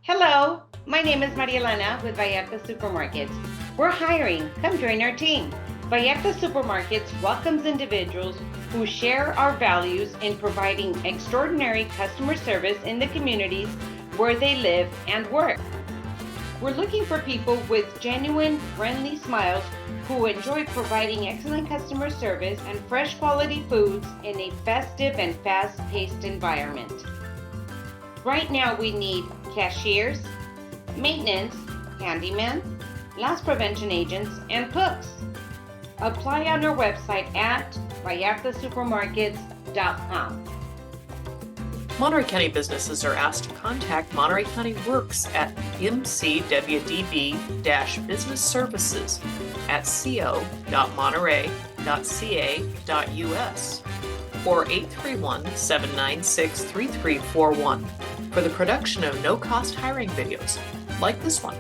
Hello, my name is Maria Elena with Vallarta Supermarkets. We're hiring. Come join our team. Vallarta Supermarkets welcomes individuals who share our values in providing extraordinary customer service in the communities where they live and work. We're looking for people with genuine, friendly smiles who enjoy providing excellent customer service and fresh quality foods in a festive and fast-paced environment. Right now we need cashiers, maintenance, handyman, loss prevention agents, and cooks. Apply on our website at vallartasupermarkets.com. Monterey County businesses are asked to contact Monterey County Works at mcwdb-businessservices@co.monterey.ca.us or 831-796-3341 for the production of no-cost hiring videos like this one.